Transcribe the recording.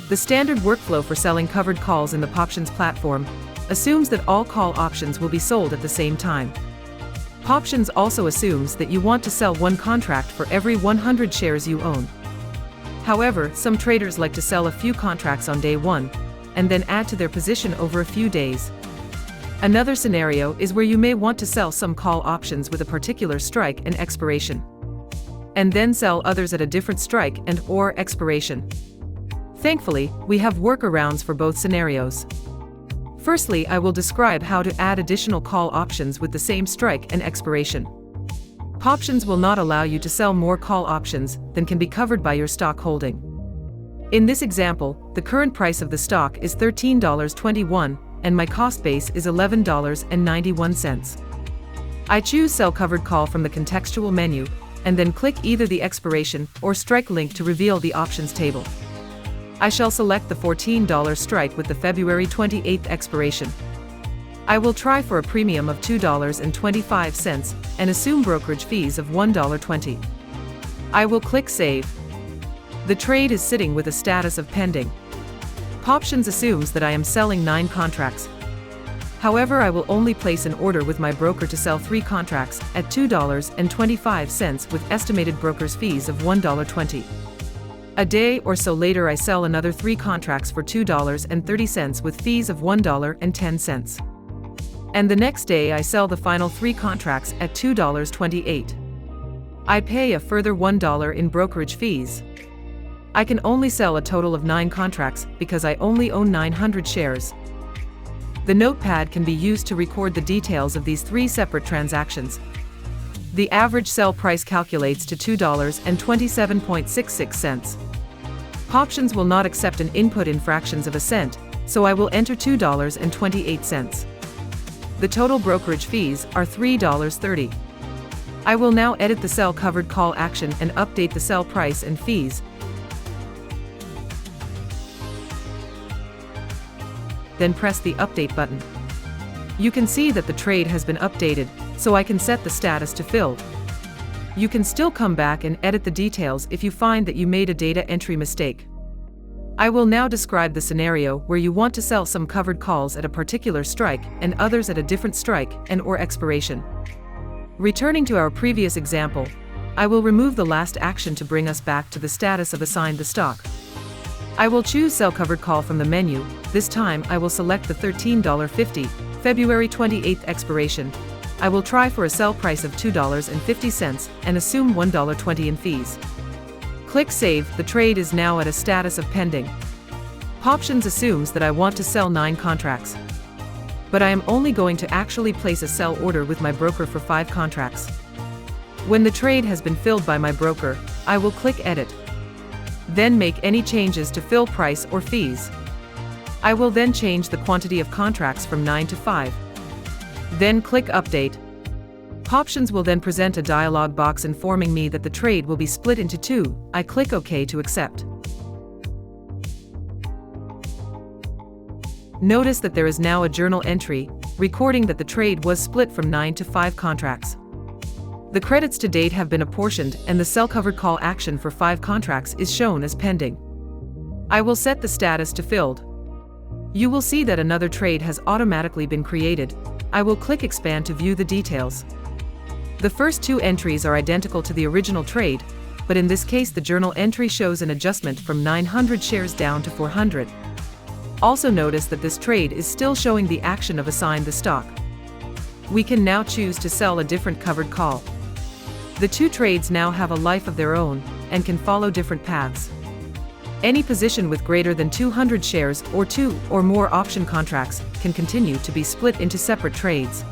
The standard workflow for selling covered calls in the Poptions platform assumes that all call options will be sold at the same time. Poptions also assumes that you want to sell one contract for every 100 shares you own. However, some traders like to sell a few contracts on day one, and then add to their position over a few days. Another scenario is where you may want to sell some call options with a particular strike and expiration, and then sell others at a different strike and/or expiration. Thankfully, we have workarounds for both scenarios. Firstly, I will describe how to add additional call options with the same strike and expiration. Poptions will not allow you to sell more call options than can be covered by your stock holding. In this example, the current price of the stock is $13.21, and my cost base is $11.91. I choose Sell Covered Call from the contextual menu, and then click either the expiration or strike link to reveal the options table. I shall select the $14 strike with the February 28th expiration. I will try for a premium of $2.25 and assume brokerage fees of $1.20. I will click Save. The trade is sitting with a status of pending. Poptions assumes that I am selling 9 contracts. However, I will only place an order with my broker to sell 3 contracts at $2.25 with estimated broker's fees of $1.20. A day or so later, I sell another 3 contracts for $2.30 with fees of $1.10. And the next day I sell the final 3 contracts at $2.28. I pay a further $1 in brokerage fees. I can only sell a total of 9 contracts because I only own 900 shares. The notepad can be used to record the details of these 3 separate transactions. The average sell price calculates to $2.27.66. Poptions will not accept an input in fractions of a cent, so I will enter $2.28. The total brokerage fees are $3.30. I will now edit the sell covered call action and update the sell price and fees. Then press the update button. You can see that the trade has been updated, so I can set the status to filled. You can still come back and edit the details if you find that you made a data entry mistake. I will now describe the scenario where you want to sell some covered calls at a particular strike and others at a different strike and/or expiration. Returning to our previous example, I will remove the last action to bring us back to the status of assigned the stock. I will choose Sell Covered Call from the menu. This time I will select the $13.50, February 28th expiration. I will try for a sell price of $2.50 and assume $1.20 in fees. Click Save. The trade is now at a status of pending. Poptions assumes that I want to sell 9 contracts. But I am only going to actually place a sell order with my broker for 5 contracts. When the trade has been filled by my broker, I will click Edit. Then make any changes to fill price or fees. I will then change the quantity of contracts from 9 to 5. Then click Update. Poptions will then present a dialog box informing me that the trade will be split into 2. I click OK to accept. Notice that there is now a journal entry, recording that the trade was split from 9 to 5 contracts. The credits to date have been apportioned and the sell covered call action for 5 contracts is shown as pending. I will set the status to filled. You will see that another trade has automatically been created. I will click Expand to view the details. The first 2 entries are identical to the original trade, but in this case the journal entry shows an adjustment from 900 shares down to 400. Also notice that this trade is still showing the action of assign the stock. We can now choose to sell a different covered call. The 2 trades now have a life of their own and can follow different paths. Any position with greater than 200 shares or 2 or more option contracts can continue to be split into separate trades.